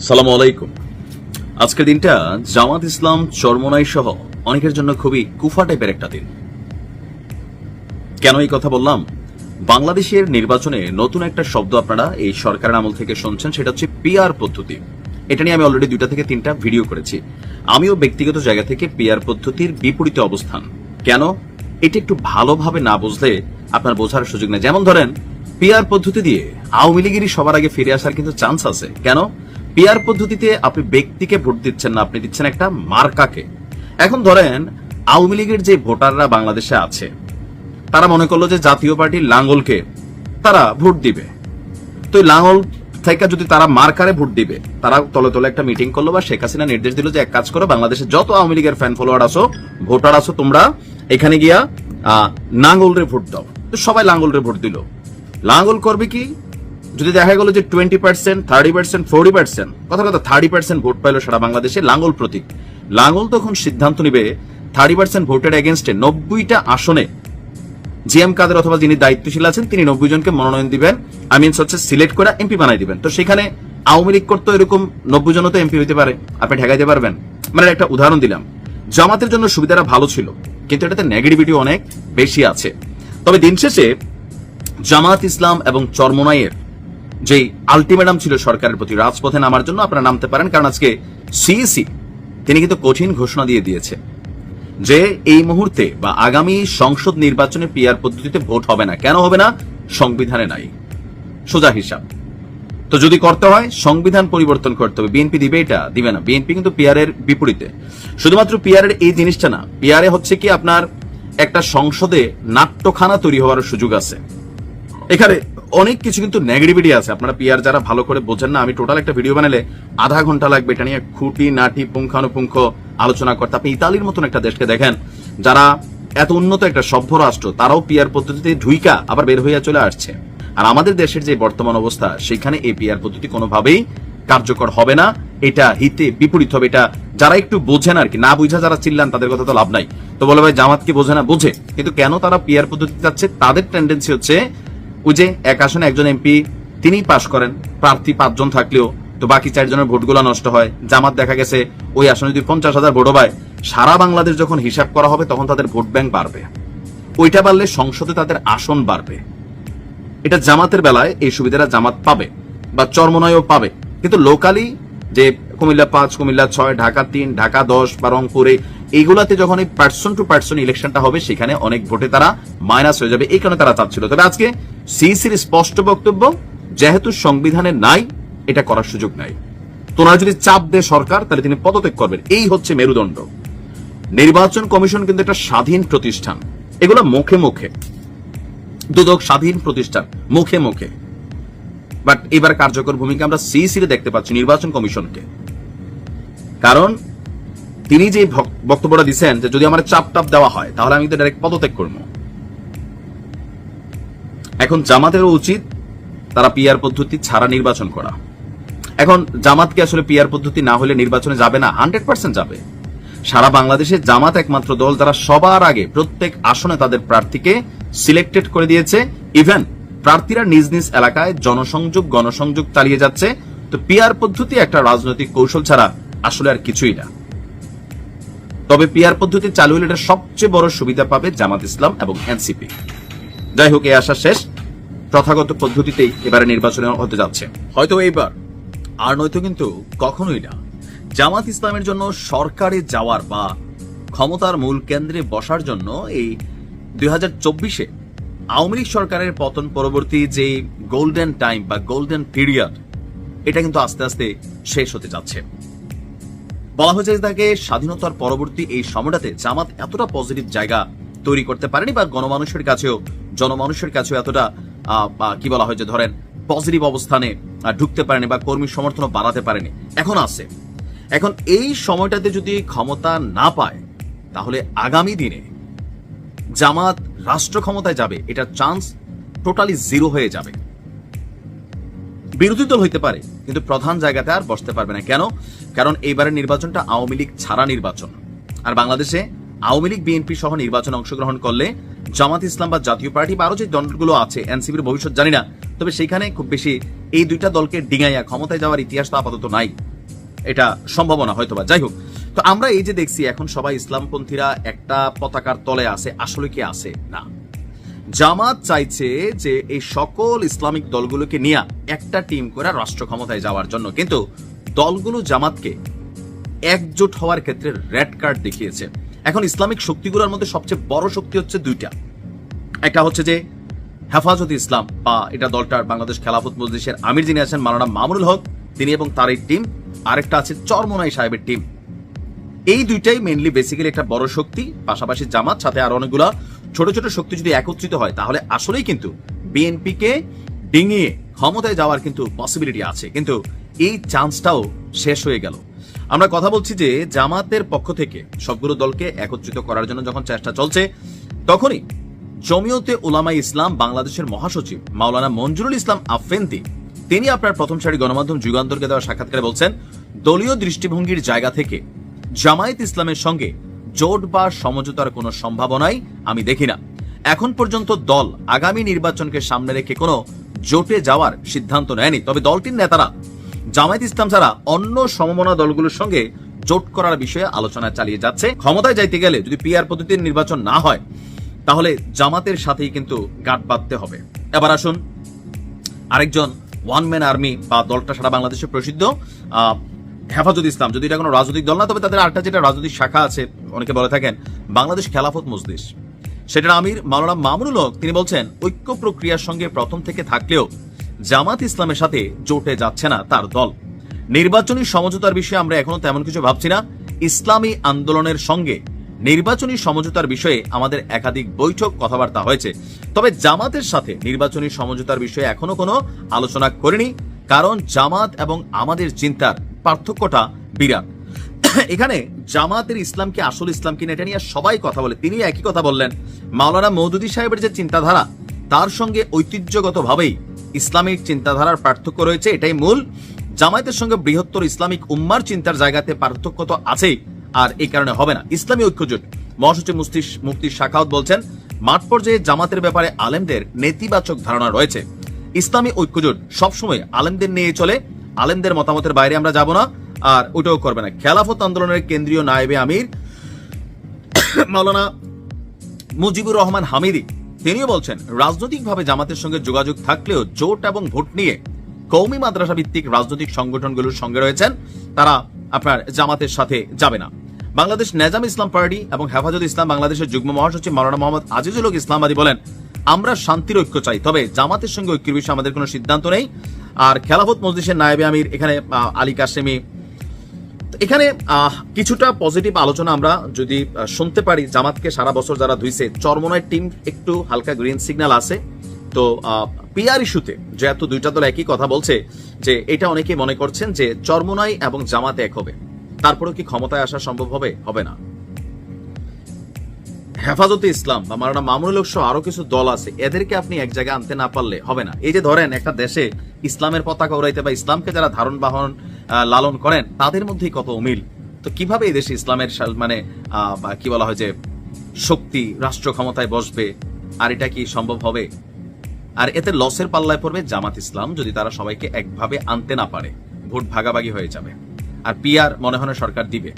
সালামু আলাইকুম। আজকের দিনটা জামাত ইসলাম চরমোনাই সহ অনেকের জন্য খুবই কুফা টাইপের একটা দিন। কেন এই কথা বললাম? বাংলাদেশের নির্বাচনে নতুন একটা শব্দ আপনারা এই সরকারের আমল থেকে শুনছেন, সেটা হচ্ছে পিআর পদ্ধতি। এটা নিয়ে আমি অলরেডি 2টা থেকে 3টা ভিডিও করেছি। আমিও ব্যক্তিগত জায়গা থেকে পিআর পদ্ধতির বিপরীতে অবস্থান। কেন? এটা একটু ভালোভাবে না বুঝলে আপনার বোঝার সুযোগ নেই। যেমন ধরেন, পিআর পদ্ধতি দিয়ে আওয়ামী লীগেরই সবার আগে ফিরে আসার কিন্তু চান্স আছে। কেন? পিআর পদ্ধতিতে আপনি ব্যক্তিকে ভোট দিচ্ছেন না, আপনি দিচ্ছেন একটা মার্কাকে। এখন ধরেন আওয়ামী লীগের যে ভোটাররা বাংলাদেশে আছে, তারা মনে করলো যে জাতীয় পার্টির লাঙ্গলকে তারা ভোট দিবে। তো লাঙ্গল থেকে যদি তারা মার্কারে ভোট দিবে, তারা তলে তলে একটা মিটিং করলো বা শেখ হাসিনা নির্দেশ দিল যে এক কাজ করো, বাংলাদেশে যত আওয়ামী লীগের ফ্যান ফলোয়ার আছো, ভোটার আছো, তোমরা এখানে গিয়া লাঙ্গলরে ভোট দাও। তো সবাই লাঙ্গলরে ভোট দিল। লাঙ্গল করবে কি? যদি দেখা গেল যে 20%, 30%, 40%, কথা 30% ভোট পাইলো সারা বাংলাদেশে লাঙ্গল প্রতীক। লাঙ্গল তখন সিদ্ধান্ত নিবে 30% ভোটের এগেনস্টে 90টা আসনে জিএম কাদের অথবা যিনি দায়িত্বশীল আছেন তিনি 90 জনকে মনোনয়ন দিবেন, সিলেক্ট করে এমপি বানাই দিবেন। তো সেখানে আওয়ামী লীগ করতো এরকম 90 জন তো এমপি হইতে পারে, আপনি ঠেকাইতে পারবেন? মানে একটা উদাহরণ দিলাম। জামাতের জন্য সুবিধাটা ভালো ছিল, কিন্তু এটাতে নেগেটিভিটি অনেক বেশি আছে। তবে দিন শেষে জামাত ইসলাম এবং চরমোনাইয়ের যে আলটিমেটাম ছিল সরকারের প্রতি, রাজপথে নামার জন্য আপনারা নামতে পারেন। কারণ আজকে সিইসি তিনি কিন্তু কঠিন ঘোষণা দিয়ে দিয়েছে যে এই মুহূর্তে বা আগামী সংসদ নির্বাচনে পিআর পদ্ধতিতে ভোট হবে না। কেন হবে না? সংবিধানে নাই, সোজা হিসাব। তো যদি করতে হয় সংবিধান পরিবর্তন করতে হবে। বিএনপি দিবে? এটা দিবে না। বিএনপি কিন্তু পিআর এর বিপরীতে। শুধুমাত্র পিআর এর এই জিনিসটা না, পিআর এ হচ্ছে কি আপনার একটা সংসদে নাট্যখানা তৈরি হওয়ার সুযোগ আছে। এখানে অনেক কিছু কিন্তু নেগেটিভিটি আছে। আপনারা পিআর যারা ভালো করে বোঝেন না, আমি টোটাল একটা ভিডিও বানালে আধা ঘন্টা লাগবে এটা নিয়ে খুঁটি নাটি পুঙ্খানুপুঙ্খ আলোচনা করতে। আপনি ইতালির মতন একটা দেশকে দেখেন, যারা এত উন্নত একটা সভ্য রাষ্ট্র, তারাও পিআর পদ্ধতিতে ঢুইকা আবার বের হইয়া চলে আসছে। আর আমাদের দেশের যে বর্তমান অবস্থা, সেখানে এই পিআর পদ্ধতি কোনোভাবেই কার্যকর হবে না। এটা হিতে বিপরীত হবে। এটা যারা একটু বোঝেন আর কি, না বুঝা যারা চিল্লান তাদের কথা তো লাভ নাই। তো বলে ভাই জামাত কি বোঝে না? বোঝে, কিন্তু কেন তারা পিআর পদ্ধতি যাচ্ছে? তাদের টেন্ডেন্সি হচ্ছে ওই যে এক আসনে একজন এমপি তিনি পাশ করেন, প্রার্থী 5 জন থাকলেও তো বাকি 4 জনের ভোটগুলো নষ্ট হয়। জামাত দেখা গেছে ওই আসনে যদি 50,000 ভোট হয়, সারা বাংলাদেশ যখন হিসাব করা হবে তখন তাদের ভোট ব্যাংক বাড়বে। ওইটা বাড়লে সংসদে তাদের আসন বাড়বে। এটা জামাতের বেলায় এই সুবিধাটা জামাত পাবে বা চরমোনাইও পাবে। কিন্তু লোকালি যে কুমিল্লা 5, কুমিল্লা 6, ঢাকা 3, ঢাকা 10 বা রংপুরে, এইগুলাতে যখন এই পার্সন টু পার্সন ইলেকশনটা হবে, সেখানে অনেক ভোটে তারা মাইনাস হয়ে যাবে। এই কারণে তারা চাচ্ছিল। তবে আজকে সিইসির স্পষ্ট বক্তব্য, যেহেতু সংবিধানে নাই, এটা করার সুযোগ নাই। তোনারা যদি চাপ দেয় সরকার, তাহলে তিনি পদত্যাগ করবেন। এই হচ্ছে মেরুদণ্ড। নির্বাচন কমিশন কিন্তু একটা স্বাধীন প্রতিষ্ঠান। এগুলো মুখে মুখে দুদক স্বাধীন প্রতিষ্ঠান, মুখে মুখে, বাট এবার কার্যকর ভূমিকা আমরা সিইসিতে দেখতে পাচ্ছি, নির্বাচন কমিশনকে। কারণ তিনি যে বক্তব্যটা দিচ্ছেন যে যদি আমার চাপ টাপ দেওয়া হয় তাহলে আমি তো ডাইরেক্ট পদত্যাগ করবো। এখন জামাতেরও উচিত তারা পিআর পদ্ধতি ছাড়া নির্বাচন করা। এখন জামাতকে আসলে পিআর পদ্ধতি না হলে নির্বাচনে যাবে না? 100% যাবে। সারা বাংলাদেশে জামাত একমাত্র দল যারা সবার আগে প্রত্যেক আসনে তাদের প্রার্থীকে সিলেক্টেড করে দিয়েছে। ইভেন প্রার্থীরা নিজ নিজ এলাকায় জনসংযোগ গণসংযোগ চালিয়ে যাচ্ছে। তো পিআর পদ্ধতি একটা রাজনৈতিক কৌশল ছাড়া আসলে আর কিছুই না। তবে পিআর পদ্ধতি চালু হলে এটা সবচেয়ে বড় সুবিধা পাবে জামাত ইসলাম এবং এনসিপি। যাই হোক, এই আশা শেষ। প্রথাগত পদ্ধতিতেই এবারে নির্বাচন হতে যাচ্ছে, হয়তো এইবার, আর নয়তো কিন্তু কখনোই না। জামাত ইসলামের জন্য সরকারে যাওয়ার বা ক্ষমতার মূল কেন্দ্রে বসার জন্য এই 2024-এ আওয়ামী লীগ সরকারের পতন পরবর্তী যে গোল্ডেন টাইম বা গোল্ডেন পিরিয়ড, এটা কিন্তু আস্তে আস্তে শেষ হতে যাচ্ছে। বলা হয়েছে তাকে স্বাধীনতার পরবর্তী এই সময়টাতে জামাত এতটা পজিটিভ জায়গা তৈরি করতে পারেনি বা জনমানুষের কাছেও এতটা কি বলা হয় যে ধরেন পজিটিভ অবস্থানে ঢুকতে পারেনি বা কর্মী সমর্থন বাড়াতে পারেনি। এখন আছে। এখন এই সময়টাতে যদি ক্ষমতা না পায়, তাহলে আগামী দিনে জামাত রাষ্ট্র ক্ষমতায় যাবে, এটার চান্স টোটালি 0 হয়ে যাবে। বিরোধী দল হইতে পারে, কিন্তু প্রধান জায়গাতে আর বসতে পারবে না। কেন? কারণ এইবারের নির্বাচনটা আওয়ামী লীগ ছাড়া নির্বাচন। আর বাংলাদেশে আওয়ামী লীগ বিএনপি সহ নির্বাচনে অংশগ্রহণ করলে জামাত ইসলাম বা জাতীয় পার্টি বা আরো যে দলগুলো আছে, এনসিপির ভবিষ্যৎ জানি না, তবে সেখানে খুব বেশি এই 2টা দলকে ডিঙাইয়া ক্ষমতায় যাওয়ার ইতিহাস তো আপাতত নাই। এটা সম্ভাবনা হয়তোবা। যাই হোক, তো আমরা এই যে দেখছি এখন সবাই ইসলামপন্থীরা একটা পতাকার তলে আছে, আসলে কি আছে না। জামাত চাইছে যে এই সকল ইসলামিক দলগুলোকে নিয়ে একটা টিম করে রাষ্ট্র ক্ষমতায় যাওয়ার জন্য, কিন্তু দলগুলো জামাতকে একজোট হওয়ার ক্ষেত্রে রেড কার্ড দেখিয়েছে। এখন ইসলামিক শক্তিগুলোর মধ্যে সবচেয়ে বড় শক্তি হচ্ছে দুইটা। একটা হচ্ছে যে হেফাজতে ইসলাম, বা এটা দলটার বাংলাদেশ খেলাফত মজলিসের আমির যিনি আছেন মাওলানা মামুনুল হক, তিনি এবং তার এই টিম। আরেকটা আছে চরমোনাই সাহেবের টিম। এই দুইটাই মেইনলি বেসিক্যালি একটা বড় শক্তি, পাশাপাশি জামাত, সাথে আরো অনেকগুলা ছোট ছোট শক্তি যদি একত্রিত হয় তাহলে আসলেই কিন্তু বিএনপিকে ডিঙিয়ে ক্ষমতায় যাওয়ার কিন্তু পসিবিলিটি আছে। কিন্তু এই চান্সটাও শেষ হয়ে গেল। আমরা কথা বলছি যে জামাতের পক্ষ থেকে সবগুলো দলকে একত্রিত করার জন্য যখন চেষ্টা চলছে, তখনই জমিয়তে উলামায়ে ইসলাম বাংলাদেশের মহাসচিব মাওলানা মঞ্জুরুল ইসলাম আফেন্দি, তিনি আপনার প্রথম সারি গণমাধ্যম যুগান্তরকে দেওয়া সাক্ষাৎকারে বলছেন, দলীয় দৃষ্টিভঙ্গির জায়গা থেকে জামায়াত ইসলামের সঙ্গে জোট বা সমঝোতার কোনো সম্ভাবনাই আমি দেখি না। এখন পর্যন্ত দল আগামী নির্বাচনকে সামনে রেখে কোনো জোটে যাওয়ার সিদ্ধান্ত নেয়নি। তবে দলটির নেতারা জামায়াত ইসলাম ছাড়া অন্য সমমনা দলগুলোর সঙ্গে জোট করার বিষয়ে আলোচনা চালিয়ে যাচ্ছে। ক্ষমতায় যাইতে গেলে যদি পিআর পদ্ধতির নির্বাচন না হয় তাহলে জামাতের সাথেই কিন্তু গাঁট বাঁধতে হবে। এবার আসুন আরেকজন ওয়ান ম্যান আর্মি বা দলটা সারা বাংলাদেশে প্রসিদ্ধ হেফাজত ইসলাম, যদি এটা কোনো রাজনৈতিক দল না, তবে তাদের আরেকটা যেটা রাজনৈতিক শাখা আছে, অনেকে বলে থাকেন বাংলাদেশ খেলাফত মজলিস, সেটার আমির মাওলানা মামুনুল হক, তিনি বলছেন ঐক্য প্রক্রিয়ার সঙ্গে প্রথম থেকে থাকলেও জামাত ইসলামের সাথে জোটে যাচ্ছে না তার দল। নির্বাচনী সমঝোতার বিষয়ে আমরা এখনো তেমন কিছু ভাবছি না। ইসলামী আন্দোলনের সঙ্গে নির্বাচনী সমঝোতার বিষয়ে আমাদের একাধিক বৈঠক কথাবার্তা হয়েছে, তবে জামাতের সাথে নির্বাচনী সমঝোতার বিষয়ে এখনো কোনো আলোচনা করিনি, কারণ জামাত এবং আমাদের চিন্তার পার্থক্যটা বিরাট। এখানে জামাতের ইসলাম কি আসল ইসলাম কিনা এটা নিয়ে সবাই কথা বলে, তিনি একই কথা বললেন। মাওলানা মওদুদী সাহেবের যে চিন্তাধারা, তার সঙ্গে ঐতিহ্যগতভাবেই ইসলামিক চিন্তাধারার পার্থক্য রয়েছে, এটাই মূল। জামায়াতের সঙ্গে বৃহত্তর ইসলামিক উম্মার চিন্তার জায়গাতে পার্থক্য তো আছেই, আর এই কারণে হবে না ইসলামী ঐক্যজোট। মহাসচিব মুফতি শাখাওয়াত বলছেন, মাঠ পর্যায়ে জামাতের ব্যাপারে আলেমদের নেতিবাচক ধারণা রয়েছে। ইসলামী ঐক্যজোট সবসময় আলেমদের নিয়ে চলে, আলেমদের মতামতের বাইরে আমরা যাব না, আর ওটাও করবে না। খেলাফত আন্দোলনের কেন্দ্রীয় নায়েবে আমির মাওলানা মুজিবুর রহমান হামিদি, তিনিও বলছেন রাজনৈতিকভাবে জামাতের সঙ্গে যোগাযোগ থাকলেও জোট এবং ভোট নিয়ে কওমি মাদ্রাসা ভিত্তিক রাজনৈতিক সংগঠনগুলোর সঙ্গে রয়েছেন, তারা আপনার জামাতের সাথে যাবে না। বাংলাদেশ নেজাম ইসলাম পার্টি এবং হেফাজত ইসলাম বাংলাদেশের যুগ্ম মহাসচিব মাওলানা মোহাম্মদ আজিজুল হক ইসলামাবাদী বলেন, আমরা শান্তির ঐক্য চাই, তবে জামাতের সঙ্গে ঐক্যের বিষয়ে আমাদের কোনো সিদ্ধান্ত নেই। আর খেলাফত মজলিসের নায়েবে আমির এখানে আলী কাশেমি, এখানে কিছুটা পজিটিভ আলোচনা আমরা যদি শুনতে পারি। জামাতকে সারা বছর যারা ধুইছে, চরমোনাইয়ের টিম একটু হালকা গ্রিন সিগন্যাল আছে। তো পিআর ইস্যুতে যেহেতু দুইটা দল একই কথা বলছে, যে এটা অনেকেই মনে করছেন যে চরমোনাই এবং জামাত এক হবে, তারপরেও কি ক্ষমতায় আসা সম্ভব হবে? হবে না। হেফাজতে ইসলাম বা মাওলানা মামুনুল হক সহ আরো কিছু দল আছে, এদেরকে আপনি এক জায়গায় আনতে না পারলে হবে না। এই যে ধরেন একটা দেশে ইসলামের পতাকা উড়াইতে বা ইসলামকে যারা ধারণ বাহন লালন করেন, তাদের মধ্যেই কত অমিল। তো কিভাবে এই দেশে ইসলামের মানে কি বলা হয় যে শক্তি রাষ্ট্র ক্ষমতায় বসবে, আর এটা কি সম্ভব হবে? আর এতে লসের পাল্লায় পড়বে জামাত ইসলাম, যদি তারা সবাইকে একভাবে আনতে না পারে। ভোট ভাগাভাগি হয়ে যাবে, আর পিআর মনে হয় সরকার দিবে।